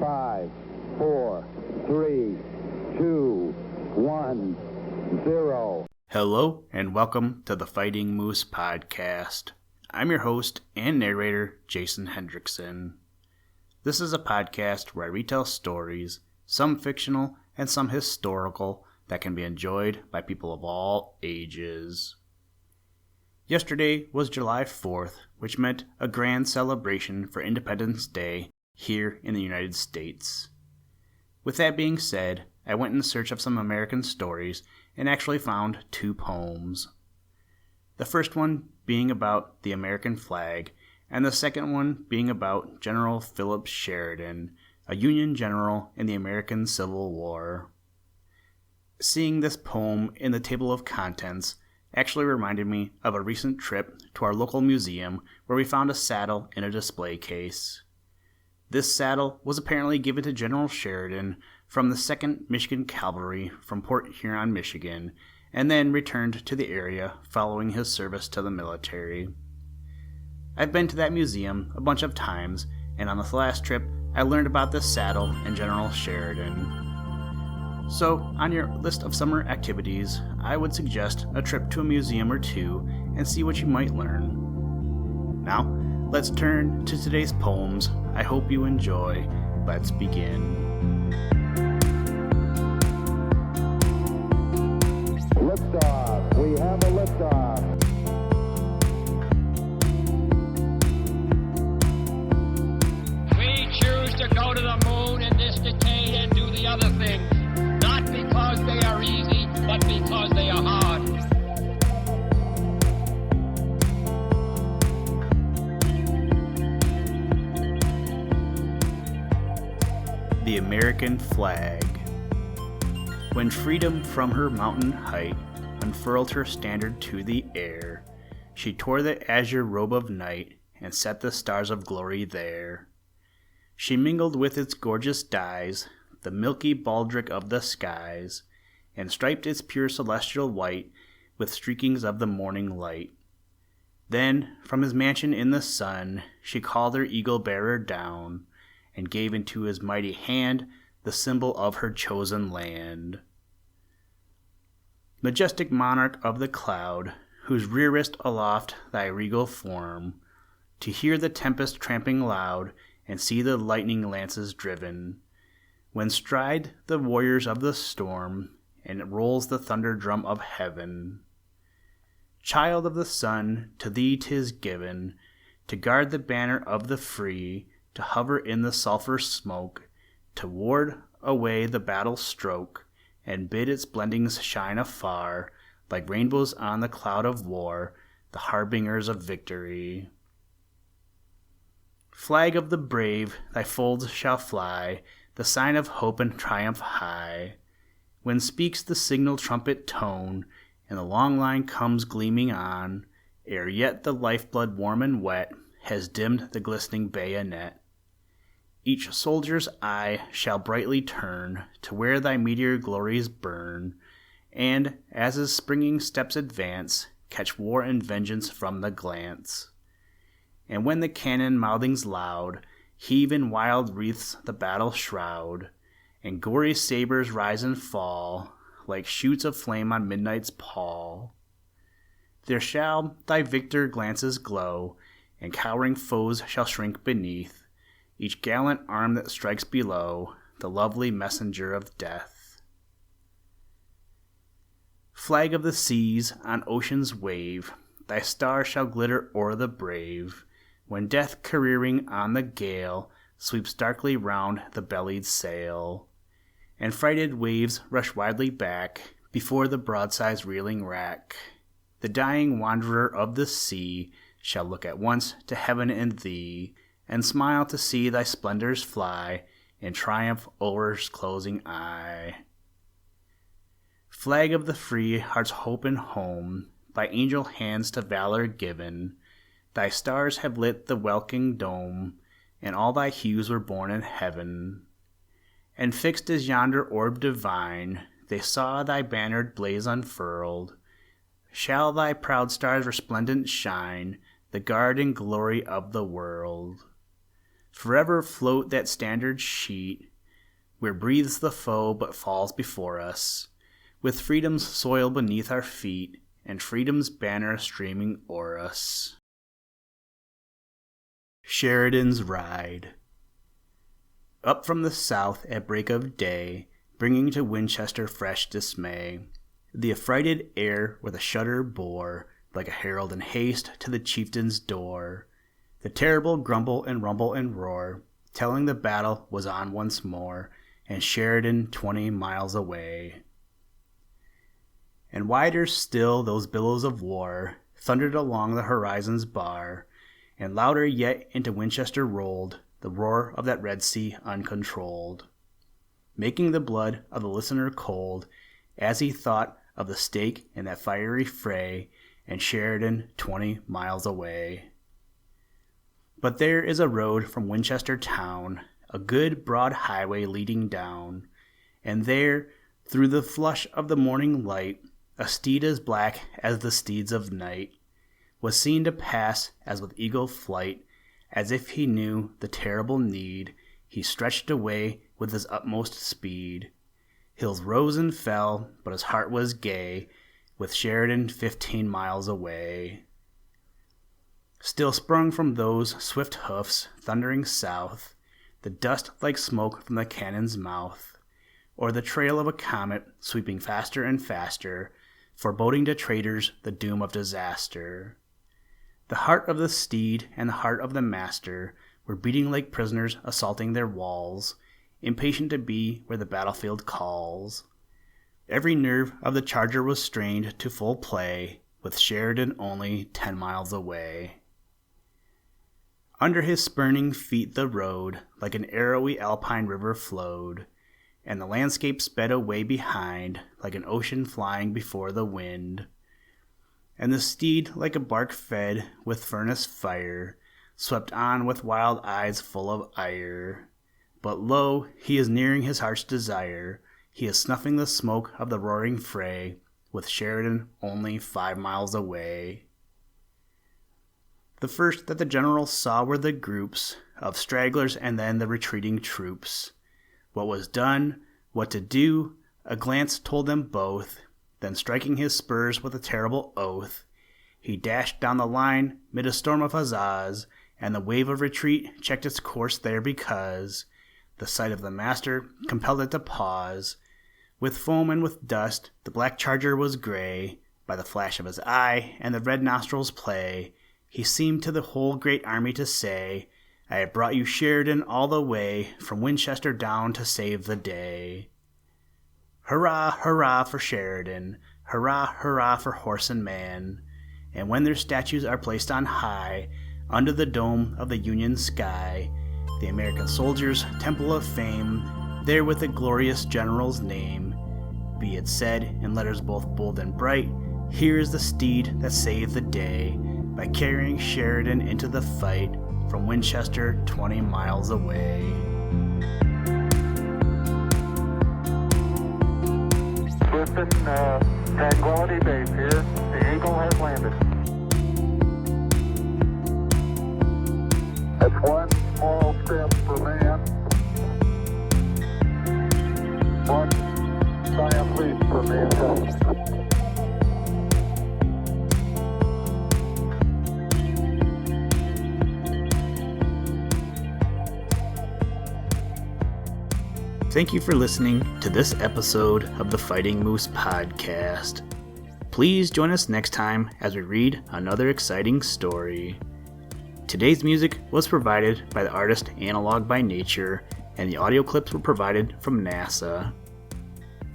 5, 4, 3, 2, 1, 0. Hello, and welcome to the Fighting Moose Podcast. I'm your host and narrator, Jason Hendrickson. This is a podcast where I retell stories, some fictional and some historical, that can be enjoyed by people of all ages. Yesterday was July 4th, which meant a grand celebration for Independence Day here in the United States. With that being said, I went in search of some American stories and actually found 2 poems. The first one being about the American flag, and the second one being about General Philip Sheridan, a Union general in the American Civil War. Seeing this poem in the table of contents actually reminded me of a recent trip to our local museum where we found a saddle in a display case. This saddle was apparently given to General Sheridan from the 2nd Michigan Cavalry from Port Huron, Michigan, and then returned to the area following his service to the military. I've been to that museum a bunch of times, and on this last trip, I learned about this saddle and General Sheridan. So, on your list of summer activities, I would suggest a trip to a museum or two and see what you might learn. Now, let's turn to today's poems. I hope you enjoy. Let's begin. Liftoff. We have a liftoff. We choose to go to the moon in this decade and do the other things, not because they are easy, but because they are hard. The American Flag. When freedom from her mountain height unfurled her standard to the air, she tore the azure robe of night and set the stars of glory there. She mingled with its gorgeous dyes the milky baldric of the skies, and striped its pure celestial white with streakings of the morning light. Then, from his mansion in the sun, she called her eagle-bearer down, and gave into his mighty hand the symbol of her chosen land. Majestic monarch of the cloud, whose rearest aloft thy regal form, to hear the tempest tramping loud, and see the lightning lances driven, when stride the warriors of the storm, and rolls the thunder drum of heaven. Child of the sun, to thee 'tis given, to guard the banner of the free, to hover in the sulphur smoke, to ward away the battle stroke, and bid its blendings shine afar, like rainbows on the cloud of war, the harbingers of victory. Flag of the brave, thy folds shall fly, the sign of hope and triumph high, when speaks the signal trumpet tone, and the long line comes gleaming on, ere yet the lifeblood warm and wet has dimmed the glistening bayonet. Each soldier's eye shall brightly turn to where thy meteor glories burn, and, as his springing steps advance, catch war and vengeance from the glance. And when the cannon mouthings loud heave in wild wreaths the battle shroud, and gory sabers rise and fall like shoots of flame on midnight's pall, there shall thy victor glances glow, and cowering foes shall shrink beneath each gallant arm that strikes below, the lovely messenger of death. Flag of the seas, on ocean's wave, thy star shall glitter o'er the brave, when death careering on the gale sweeps darkly round the bellied sail, and frighted waves rush widely back before the broadside's reeling rack. The dying wanderer of the sea shall look at once to heaven and thee, and smile to see thy splendors fly in triumph o'er's closing eye. Flag of the free, heart's hope and home, by angel hands to valor given, thy stars have lit the welkin dome, and all thy hues were born in heaven. And fixed as yonder orb divine, they saw thy bannered blaze unfurled. Shall thy proud stars resplendent shine, the guard and glory of the world? Forever float that standard sheet, where breathes the foe but falls before us, with freedom's soil beneath our feet, and freedom's banner streaming o'er us. Sheridan's Ride. Up from the south at break of day, bringing to Winchester fresh dismay, the affrighted air with a shudder bore, like a herald in haste to the chieftain's door, the terrible grumble and rumble and roar, telling the battle was on once more, and Sheridan 20 miles away. And wider still those billows of war thundered along the horizon's bar, and louder yet into Winchester rolled the roar of that Red Sea uncontrolled, making the blood of the listener cold as he thought of the stake in that fiery fray, and Sheridan 20 miles away. But there is a road from Winchester town, a good broad highway leading down, and there, through the flush of the morning light, a steed as black as the steeds of night was seen to pass as with eagle flight, as if he knew the terrible need. He stretched away with his utmost speed. Hills rose and fell, but his heart was gay, with Sheridan 15 miles away. Still sprung from those swift hoofs, thundering south, the dust like smoke from the cannon's mouth, or the trail of a comet sweeping faster and faster, foreboding to traitors the doom of disaster. The heart of the steed and the heart of the master were beating like prisoners assaulting their walls, impatient to be where the battlefield calls. Every nerve of the charger was strained to full play, with Sheridan only 10 miles away. Under his spurning feet the road, like an arrowy alpine river flowed, and the landscape sped away behind, like an ocean flying before the wind. And the steed, like a bark fed with furnace fire, swept on with wild eyes full of ire. But lo, he is nearing his heart's desire. He is snuffing the smoke of the roaring fray, with Sheridan only 5 miles away. The first that the general saw were the groups of stragglers and then the retreating troops. What was done, what to do, a glance told them both. Then striking his spurs with a terrible oath, he dashed down the line mid a storm of huzzas, and the wave of retreat checked its course there because the sight of the master compelled it to pause. With foam and with dust the black charger was gray, by the flash of his eye and the red nostrils' play, he seemed to the whole great army to say, I have brought you Sheridan all the way, from Winchester down to save the day. Hurrah, hurrah for Sheridan, hurrah, hurrah for horse and man, and when their statues are placed on high, under the dome of the Union sky, the American soldier's temple of fame, there with the glorious general's name, be it said in letters both bold and bright, here is the steed that saved the day, by carrying Sheridan into the fight, from Winchester 20 miles away. Houston, Tranquility Base here. The Eagle has landed. That's one small step for man, one giant leap for mankind. Thank you for listening to this episode of the Fighting Moose Podcast. Please join us next time as we read another exciting story. Today's music was provided by the artist Analog by Nature, and the audio clips were provided from NASA.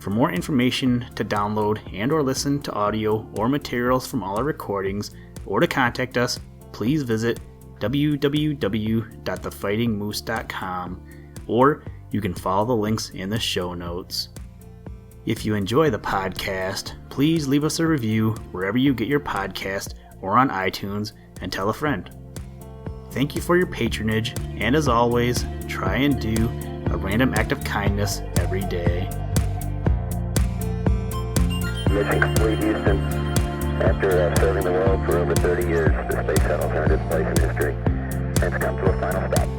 For more information to download and or listen to audio or materials from all our recordings, or to contact us, please visit www.thefightingmoose.com, or you can follow the links in the show notes. If you enjoy the podcast, please leave us a review wherever you get your podcast or on iTunes, and tell a friend. Thank you for your patronage, and as always, try and do a random act of kindness every day. Mission complete, Houston. After serving the world for over 30 years, the space shuttle turned its place in history and it's come to a final stop.